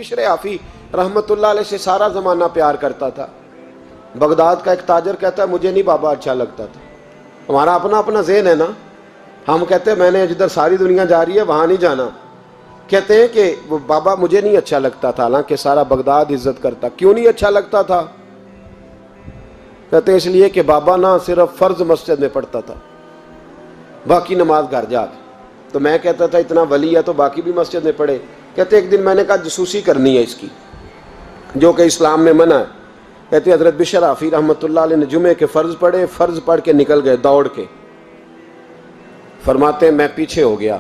بشر آفی رحمت اللہ علیہ سے سارا زمانہ پیار کرتا تھا. بغداد کا ایک تاجر کہتا ہے مجھے نہیں بابا اچھا لگتا تھا. ہمارا اپنا اپنا ذہن ہے نا, ہم کہتے ہیں میں نے جدھر ساری دنیا جا رہی ہے وہاں نہیں جانا. کہتے ہیں کہ وہ بابا مجھے نہیں اچھا لگتا تھا, حالانکہ سارا بغداد عزت کرتا. کیوں نہیں اچھا لگتا تھا؟ کہتے ہیں اس لیے کہ بابا نہ صرف فرض مسجد میں پڑھتا تھا, باقی نماز گھر جا کے. تو میں کہتا تھا اتنا ولی ہے تو باقی بھی مسجد میں پڑھے. کہتے ایک دن میں نے کہا جسوسی کرنی ہے اس کی, جو کہ اسلام میں منع ہے. کہتے حضرت بشر آفی رحمۃ اللہ علیہ نے جمعے کے فرض پڑھے, فرض پڑھ کے نکل گئے دوڑ کے. فرماتے ہیں میں پیچھے ہو گیا.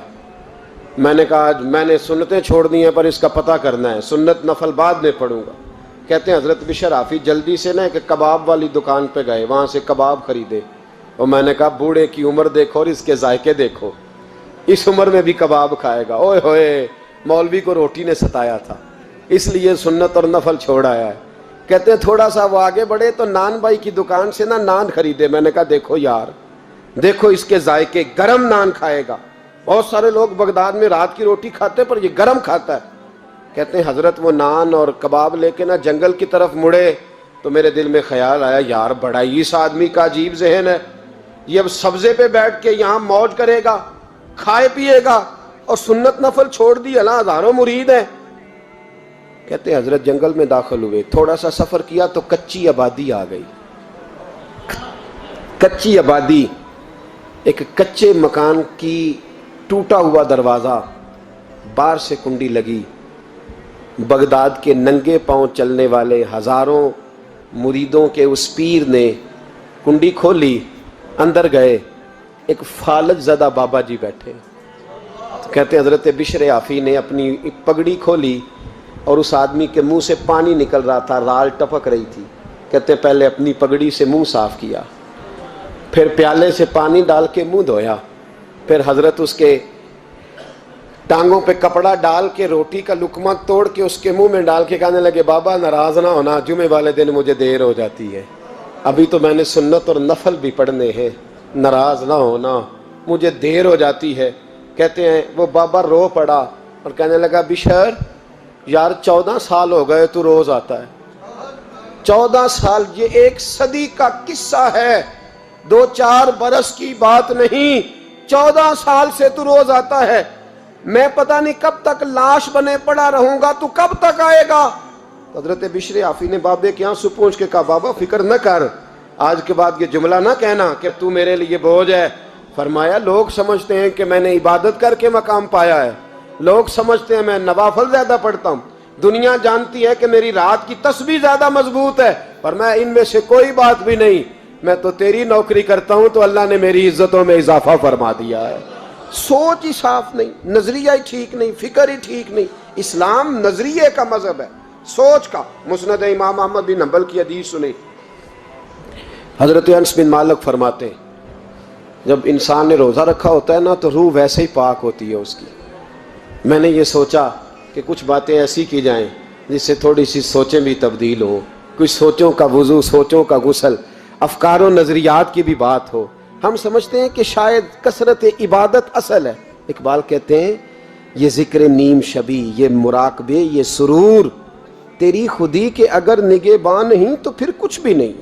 میں نے کہا میں نے سنتیں چھوڑ دی ہیں پر اس کا پتہ کرنا ہے, سنت نفل بعد میں پڑھوں گا. کہتے ہیں حضرت بشر آفی جلدی سے نا ایک کباب والی دکان پہ گئے, وہاں سے کباب خریدے. اور میں نے کہا بوڑھے کی عمر دیکھو اور اس کے ذائقے دیکھو, اس عمر میں بھی کباب کھائے گا. اوئے ہوئے, مولوی کو روٹی نے ستایا تھا اس لیے سنت اور نفل چھوڑ آیا ہے. کہتے ہیں تھوڑا سا وہ آگے بڑھے تو نان بھائی کی دکان سے نا نان خریدے. میں نے کہا دیکھو یار, دیکھو اس کے ذائقے, گرم نان کھائے گا. بہت سارے لوگ بغداد میں رات کی روٹی کھاتے پر یہ گرم کھاتا ہے. کہتے ہیں حضرت وہ نان اور کباب لے کے نا جنگل کی طرف مڑے تو میرے دل میں خیال آیا یار بڑا ہی اس آدمی کا عجیب ذہن ہے, یہ اب سبزے پہ بیٹھ کے یہاں موج کرے گا, کھائے پیے گا, اور سنت نفل چھوڑ دی. اللہ ہزاروں مرید ہیں. کہتے ہیں حضرت جنگل میں داخل ہوئے, تھوڑا سا سفر کیا تو کچی آبادی آ گئی. کچی آبادی, ایک کچے مکان کی ٹوٹا ہوا دروازہ, باہر سے کنڈی لگی. بغداد کے ننگے پاؤں چلنے والے ہزاروں مریدوں کے اس پیر نے کنڈی کھولی, اندر گئے. ایک فالج زدہ بابا جی بیٹھے. کہتے ہیں حضرت بشر آفی نے اپنی پگڑی کھولی اور اس آدمی کے منہ سے پانی نکل رہا تھا, رال ٹپک رہی تھی. کہتے ہیں پہلے اپنی پگڑی سے منہ صاف کیا, پھر پیالے سے پانی ڈال کے منہ دھویا, پھر حضرت اس کے ٹانگوں پہ کپڑا ڈال کے روٹی کا لقمہ توڑ کے اس کے منہ میں ڈال کے کہنے لگے بابا ناراض نہ ہونا, جمعے والے دن مجھے دیر ہو جاتی ہے, ابھی تو میں نے سنت اور نفل بھی پڑھنے ہیں, ناراض نہ ہونا مجھے دیر ہو جاتی ہے. کہتے ہیں وہ بابا رو پڑا اور کہنے لگا بشر یار 14 سال ہو گئے تو روز آتا ہے. 14 سال, یہ 1 صدی کا قصہ ہے, 2-4 برس کی بات نہیں. 14 سال سے تو روز آتا ہے. میں پتہ نہیں کب تک لاش بنے پڑا رہوں گا, تو کب تک آئے گا؟ حضرت بشر آفی نے بابے کے آنسو پوچھ کے کہا بابا فکر نہ کر, آج کے بعد یہ جملہ نہ کہنا کہ تو میرے لیے بوجھ ہے. فرمایا لوگ سمجھتے ہیں کہ میں نے عبادت کر کے مقام پایا ہے, لوگ سمجھتے ہیں میں نوافل زیادہ پڑھتا ہوں, دنیا جانتی ہے کہ میری رات کی تسبیح زیادہ مضبوط ہے, پر میں ان میں سے کوئی بات بھی نہیں. میں تو تیری نوکری کرتا ہوں تو اللہ نے میری عزتوں میں اضافہ فرما دیا ہے. سوچ ہی صاف نہیں, نظریہ ہی ٹھیک نہیں, فکر ہی ٹھیک نہیں. اسلام نظریے کا مذہب ہے, سوچ کا. مسند امام احمد بن حنبل کی حدیث سنی, حضرت انس بن مالک فرماتے ہیں جب انسان نے روزہ رکھا ہوتا ہے نا تو روح ویسے ہی پاک ہوتی ہے اس کی. میں نے یہ سوچا کہ کچھ باتیں ایسی کی جائیں جس سے تھوڑی سی سوچیں بھی تبدیل ہوں, کچھ سوچوں کا وضو, سوچوں کا غسل, افکار و نظریات کی بھی بات ہو. ہم سمجھتے ہیں کہ شاید کثرت عبادت اصل ہے. اقبال کہتے ہیں یہ ذکر نیم شبی, یہ مراقبے, یہ سرور, تیری خودی کے اگر نگہباں نہیں تو پھر کچھ بھی نہیں.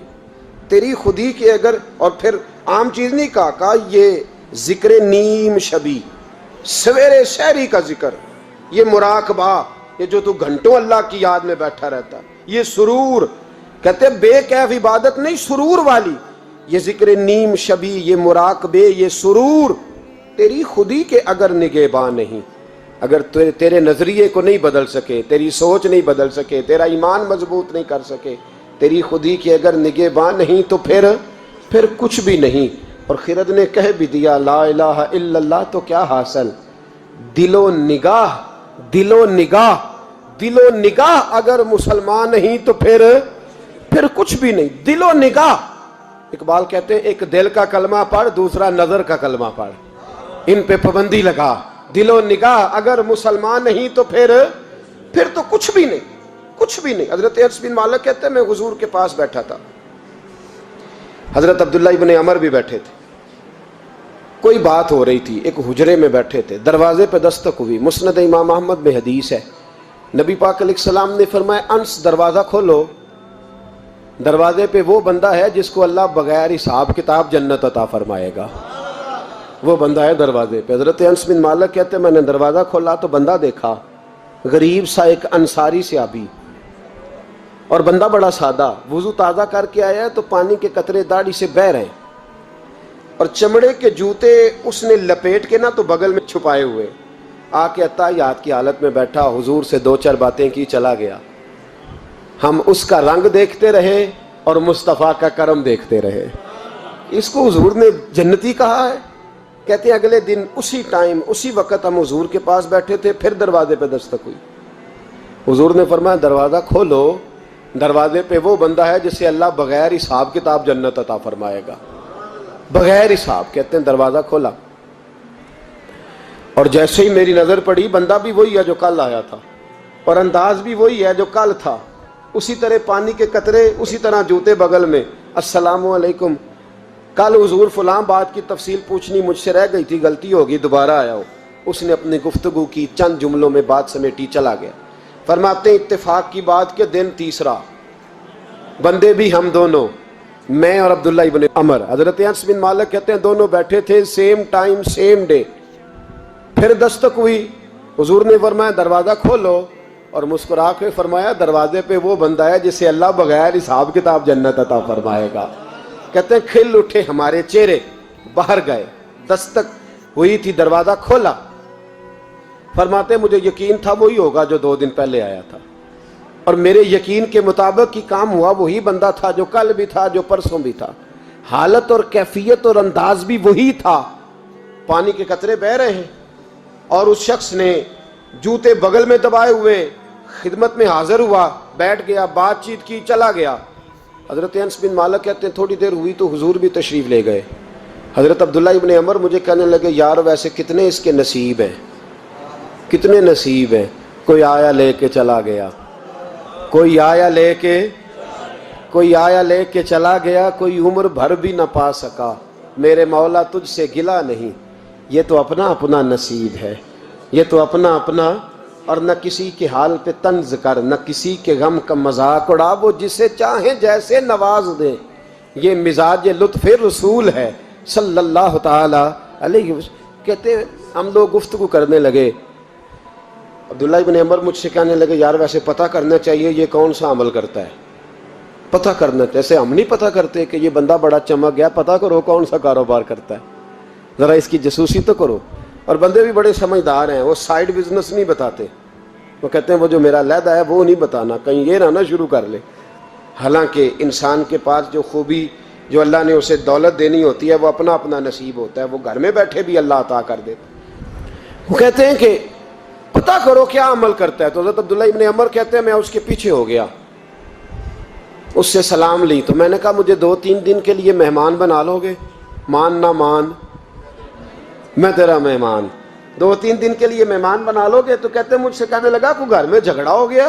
تیری خودی کے اگر, اور پھر عام چیز نہیں کہا یہ ذکر نیم شبی, سویرے سحری کا ذکر, یہ مراقبہ, یہ جو تو گھنٹوں اللہ کی یاد میں بیٹھا رہتا, یہ سرور. کہتے بے کیف عبادت نہیں, سرور والی. یہ ذکر نیم شبی, یہ مراقبے, یہ سرور, تیری خودی کے اگر نگہباں نہیں, اگر تیرے نظریے کو نہیں بدل سکے, تیری سوچ نہیں بدل سکے, تیرا ایمان مضبوط نہیں کر سکے, تیری خودی کے اگر نگہباں نہیں تو پھر کچھ بھی نہیں. اور خرد نے کہہ بھی دیا لا الہ الا اللہ تو کیا حاصل, دل و نگاہ, دل و نگاہ, دل و نگاہ اگر مسلمان نہیں تو پھر کچھ بھی نہیں. دل و نگاہ. اقبال کہتے ہیں ایک دل کا کلمہ پڑھ, دوسرا نظر کا کلمہ پڑھ, ان پہ پابندی لگا. دل و نگاہ اگر مسلمان نہیں تو پھر تو کچھ بھی نہیں, کچھ بھی نہیں. حضرت انس بن مالک کہتے ہیں میں حضور کے پاس بیٹھا تھا, حضرت عبداللہ ابن عمر بھی بیٹھے تھے, کوئی بات ہو رہی تھی, ایک حجرے میں بیٹھے تھے, دروازے پہ دستک ہوئی. مسند امام احمد میں حدیث ہے نبی پاک علیہ السلام نے فرمایا انس دروازہ کھولو، دروازے پہ وہ بندہ ہے جس کو اللہ بغیر حساب کتاب جنت عطا فرمائے گا، وہ بندہ ہے دروازے پہ۔ حضرت انس بن مالک کہتے ہیں میں نے دروازہ کھولا تو بندہ دیکھا، غریب سا ایک انصاری صحابی، اور بندہ بڑا سادہ، وضو تازہ کر کے آیا ہے تو پانی کے قطرے داڑھی سے بہہ رہے ہیں، اور چمڑے کے جوتے اس نے لپیٹ کے نا تو بغل میں چھپائے ہوئے، آ کے اتحیات کی حالت میں بیٹھا، حضور سے دو چار باتیں کی، چلا گیا۔ ہم اس کا رنگ دیکھتے رہے اور مصطفیٰ کا کرم دیکھتے رہے۔ اس کو حضور نے جنتی کہا ہے۔ کہتے ہیں اگلے دن اسی ٹائم اسی وقت ہم حضور کے پاس بیٹھے تھے، پھر دروازے پہ دستک ہوئی، حضور نے فرمایا دروازہ کھولو، دروازے پہ وہ بندہ ہے جسے اللہ بغیر حساب کتاب جنت عطا فرمائے گا، بغیر حساب۔ کہتے ہیں دروازہ کھولا، اور جیسے ہی میری نظر پڑی، بندہ بھی وہی ہے جو کل آیا تھا، اور انداز بھی وہی ہے جو کل تھا، اسی طرح پانی کے قطرے، اسی طرح جوتے بغل میں، السلام علیکم، کل حضور فلاں بات کی تفصیل پوچھنی مجھ سے رہ گئی تھی، غلطی ہوگی، دوبارہ آیا ہو۔ اس نے اپنی گفتگو کی، چند جملوں میں بات سمیٹی، چلا گیا۔ فرماتے ہیں اتفاق کی بات کہ دن تیسرا، بندے بھی ہم دونوں، میں اور عبداللہ ابن عمر، حضرت انس بن مالک کہتے ہیں دونوں بیٹھے تھے، سیم ٹائم سیم ڈے۔ پھر دستک ہوئی، حضور نے فرمایا دروازہ کھولو، اور مسکرا کے فرمایا دروازے پہ وہ بندہ ہے جسے اللہ بغیر حساب کتاب جنت عطا فرمائے گا۔ کہتے ہیں کھل اٹھے ہمارے چہرے، باہر گئے، دستک ہوئی تھی، دروازہ کھولا۔ فرماتے ہیں مجھے یقین تھا وہی ہوگا جو 2 دن پہلے آیا تھا، اور میرے یقین کے مطابق ہی کام ہوا، وہی بندہ تھا جو کل بھی تھا، جو پرسوں بھی تھا، حالت اور کیفیت اور انداز بھی وہی تھا، پانی کے قطرے بہہ رہے ہیں، اور اس شخص نے جوتے بغل میں دبائے ہوئے خدمت میں حاضر ہوا، بیٹھ گیا، بات چیت کی، چلا گیا۔ حضرت انس بن مالک کہتے ہیں تھوڑی دیر ہوئی تو حضور بھی تشریف لے گئے۔ حضرت عبداللہ ابن عمر مجھے کہنے لگے یار ویسے کتنے اس کے نصیب ہیں، کتنے نصیب ہیں، کوئی آیا لے کے چلا گیا، کوئی آیا لے کے چلا گیا، کوئی عمر بھر بھی نہ پا سکا، میرے مولا تجھ سے گلہ نہیں، یہ تو اپنا اپنا نصیب ہے، یہ تو اپنا اپنا، اور نہ کسی کے حال پہ طنز کر، نہ کسی کے غم کا مذاق اڑا، وہ جسے چاہیں جیسے نواز دے، یہ مزاج لطف رسول ہے صلی اللہ تعالی علیہ وسلم۔ کہتے ہیں ہم لوگ گفتگو کرنے لگے، عبداللہ ابن عمر مجھ سے کہنے لگے یار ویسے پتہ کرنا چاہیے یہ کون سا عمل کرتا ہے، پتہ کرنا، جیسے ہم نہیں پتہ کرتے کہ یہ بندہ بڑا چمک گیا، پتہ کرو کون سا کاروبار کرتا ہے، ذرا اس کی جاسوسی تو کرو۔ اور بندے بھی بڑے سمجھدار ہیں، وہ سائیڈ بزنس نہیں بتاتے، وہ کہتے ہیں وہ جو میرا علیحدہ ہے وہ نہیں بتانا، کہیں یہ نہ شروع کر لے۔ حالانکہ انسان کے پاس جو خوبی، جو اللہ نے اسے دولت دینی ہوتی ہے، وہ اپنا اپنا نصیب ہوتا ہے، وہ گھر میں بیٹھے بھی اللہ عطا کر دیتا۔ وہ کہتے ہیں کہ پتہ کرو کیا عمل کرتا ہے، تو حضرت عبداللہ ابن عمر کہتے ہیں میں اس کے پیچھے ہو گیا، اس سے سلام لی، تو میں نے کہا مجھے 2-3 دن کے لیے مہمان بنا لو گے، مان نہ مان میں تیرا مہمان، 2-3 دن کے لیے مہمان بنا لو گے؟ تو کہتے ہیں مجھ سے کہنے لگا کوئی گھر میں جھگڑا ہو گیا،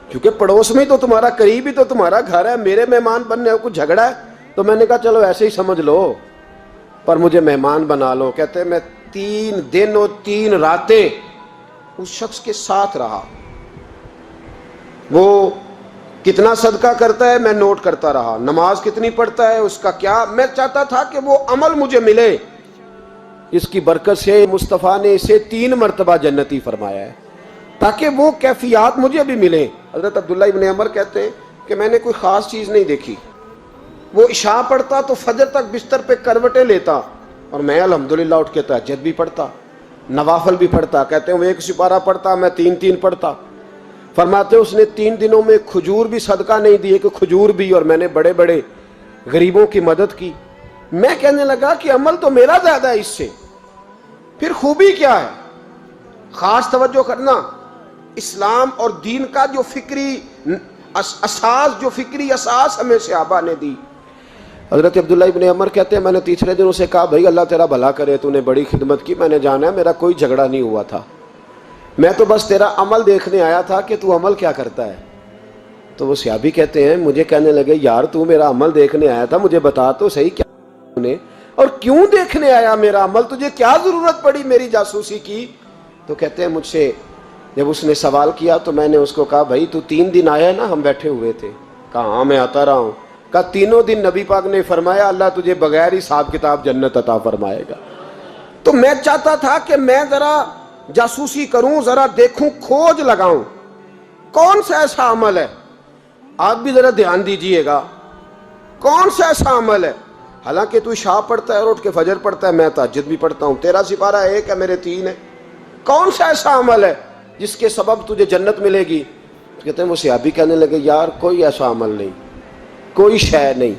کیونکہ پڑوس میں تو تمہارا قریب ہی تو تمہارا گھر ہے، میرے مہمان بننے کو جھگڑا ہے؟ تو میں نے کہا چلو ایسے ہی سمجھ لو، پر مجھے مہمان بنا لو۔ کہتے ہیں میں 3 دن اور 3 راتیں اس شخص کے ساتھ رہا، وہ کتنا صدقہ کرتا ہے میں نوٹ کرتا رہا، نماز کتنی پڑھتا ہے، اس کا کیا، میں چاہتا تھا کہ وہ عمل مجھے ملے، اس کی برکت سے مصطفیٰ نے اسے 3 مرتبہ جنتی فرمایا ہے تاکہ وہ کیفیات مجھے بھی ملیں۔ حضرت عبداللہ ابن عمر کہتے ہیں کہ میں نے کوئی خاص چیز نہیں دیکھی، وہ عشاء پڑھتا تو فجر تک بستر پہ کروٹیں لیتا، اور میں الحمدللہ اٹھ کے تہجد بھی پڑھتا، نوافل بھی پڑھتا۔ کہتے ہیں وہ 1 سپارہ پڑھتا، میں 3 پڑھتا۔ فرماتے ہیں اس نے 3 دنوں میں کھجور بھی صدقہ نہیں دیے کہ کھجور بھی، اور میں نے بڑے بڑے غریبوں کی مدد کی۔ میں کہنے لگا کہ عمل تو میرا زیادہ ہے اس سے، پھر خوبی کیا ہے؟ خاص توجہ کرنا، اسلام اور دین کا جو فکری اساس ہمیں صحابہ نے دی۔ حضرت عبداللہ ابن عمر کہتے ہیں میں نے تیسرے دن اسے کہا بھائی اللہ تیرا بھلا کرے، تو نے بڑی خدمت کی، میں نے جانا ہے میرا کوئی جھگڑا نہیں ہوا تھا، میں تو بس تیرا عمل دیکھنے آیا تھا کہ تو عمل کیا کرتا ہے۔ تو وہ صحابی کہتے ہیں مجھے کہنے لگے یار تو میرا عمل دیکھنے آیا تھا، مجھے بتا تو صحیح کیا نے، اور کیوں دیکھنے آیا میرا عمل، تجھے کیا ضرورت پڑی میری جاسوسی کی؟ تو کہتے ہیں مجھ سے جب اس نے سوال کیا تو میں نے اس کو کہا بھائی تو 3 دن آیا نا ہم بیٹھے ہوئے تھے؟ کہا ہاں میں آتا رہا ہوں۔ کہا 3 دن نبی پاک نے فرمایا اللہ تجھے بغیر حساب کتاب جنت عطا فرمائے گا۔ تو میں چاہتا تھا کہ میں ذرا جاسوسی کروں، ذرا دیکھوں، کھوج لگاؤں کون سا ایسا عمل ہے، آپ بھی ذرا دھیان دیجئے گا، کون سا ایسا عمل ہے، حالانکہ تو عشاء پڑھتا ہے اور اٹھ کے فجر پڑھتا ہے، میں تہجد بھی پڑھتا ہوں، تیرا سپارہ 1 ہے میرے 3 ہے، کون سا ایسا عمل ہے جس کے سبب تجھے جنت ملے گی؟ کہتے ہیں وہ صحابی کہنے لگے یار کوئی ایسا عمل نہیں، کوئی شے نہیں،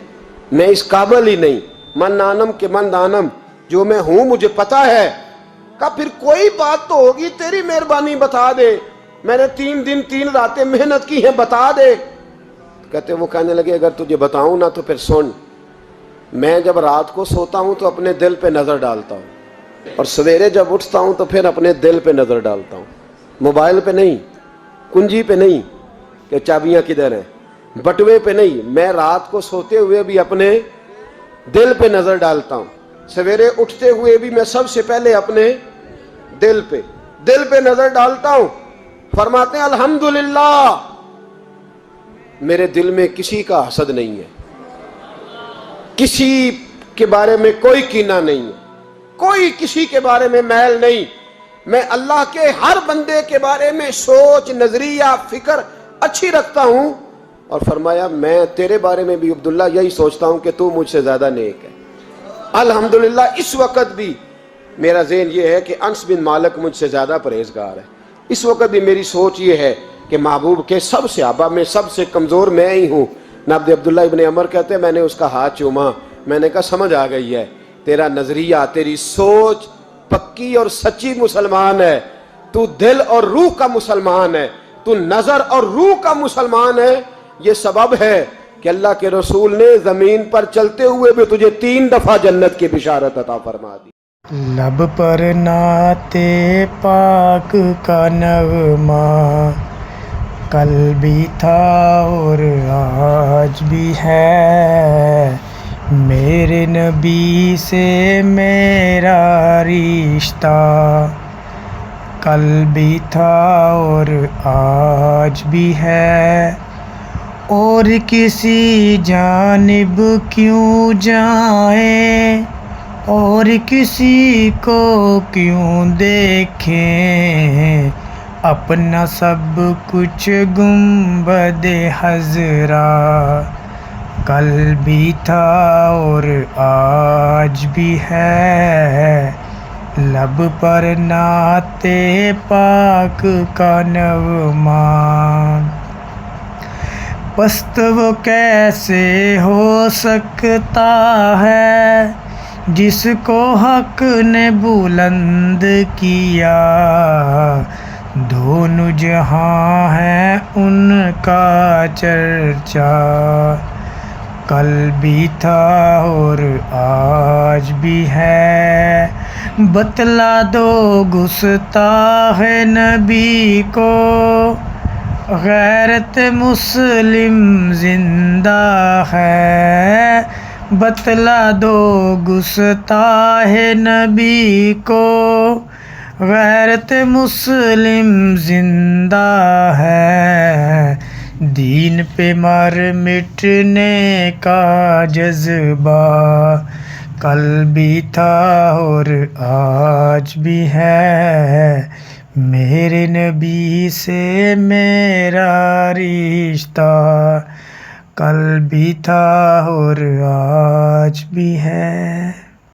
میں اس قابل ہی نہیں، من نانم کے من دانم، جو میں ہوں مجھے پتا ہے۔ کہا پھر کوئی بات تو ہوگی، تیری مہربانی بتا دے، میں نے 3 دن 3 راتیں محنت کی ہیں، بتا دے۔ کہتے ہیں وہ کہنے لگے اگر تجھے بتاؤں نا تو پھر سن، میں جب رات کو سوتا ہوں تو اپنے دل پہ نظر ڈالتا ہوں، اور سویرے جب اٹھتا ہوں تو پھر اپنے دل پہ نظر ڈالتا ہوں، موبائل پہ نہیں، کنجی پہ نہیں کہ چابیاں کدھر ہیں، بٹوے پہ نہیں، میں رات کو سوتے ہوئے بھی اپنے دل پہ نظر ڈالتا ہوں، سویرے اٹھتے ہوئے بھی میں سب سے پہلے اپنے دل پہ نظر ڈالتا ہوں۔ فرماتے ہیں الحمدللہ میرے دل میں کسی کا حسد نہیں ہے، کسی کے بارے میں کوئی کینہ نہیں ہے، کوئی کسی کے بارے میں میل نہیں، میں اللہ کے ہر بندے کے بارے میں سوچ، نظریہ، فکر اچھی رکھتا ہوں، اور فرمایا میں تیرے بارے میں بھی عبداللہ یہی سوچتا ہوں کہ تو مجھ سے زیادہ نیک ہے۔ الحمدللہ اس وقت بھی میرا ذہن یہ ہے کہ انس بن مالک مجھ سے زیادہ پرہیزگار ہے، اس وقت بھی میری سوچ یہ ہے کہ محبوب کے سب صحابہ میں سب سے کمزور میں ہی ہوں۔ نابد عبداللہ ابن عمر کہتے ہیں میں نے اس کا ہاتھ چوما، میں نے کہا سمجھ آ گئی ہے، تیرا نظریہ، تیری سوچ پکی اور سچی مسلمان ہے، تو دل اور روح کا مسلمان ہے، تو نظر اور روح کا مسلمان ہے، یہ سبب ہے کہ اللہ کے رسول نے زمین پر چلتے ہوئے بھی تجھے 3 دفعہ جنت کی بشارت عطا فرما دی۔ لب پر نعت پاک کا نغمہ کل بھی تھا اور آج بھی ہے، میرے نبی سے میرا رشتہ کل بھی تھا اور آج بھی ہے، اور کسی جانب کیوں جائیں اور کسی کو کیوں دیکھیں، اپنا سب کچھ گنبد خضرا کل بھی تھا اور آج بھی ہے، لب پر نعت پاک کا نغمہ۔ پست وہ کیسے ہو سکتا ہے جس کو حق نے بلند کیا، دونوں جہاں ہے ان کا چرچا کل بھی تھا اور آج بھی ہے، بتلا دو گستاخ نبی کو غیرت مسلم زندہ ہے، بتلا دو گستاخ نبی کو غیرت مسلم زندہ ہے، دین پہ مر مٹنے کا جذبہ کل بھی تھا اور آج بھی ہے، میرے نبی سے میرا رشتہ کل بھی تھا اور آج بھی ہے۔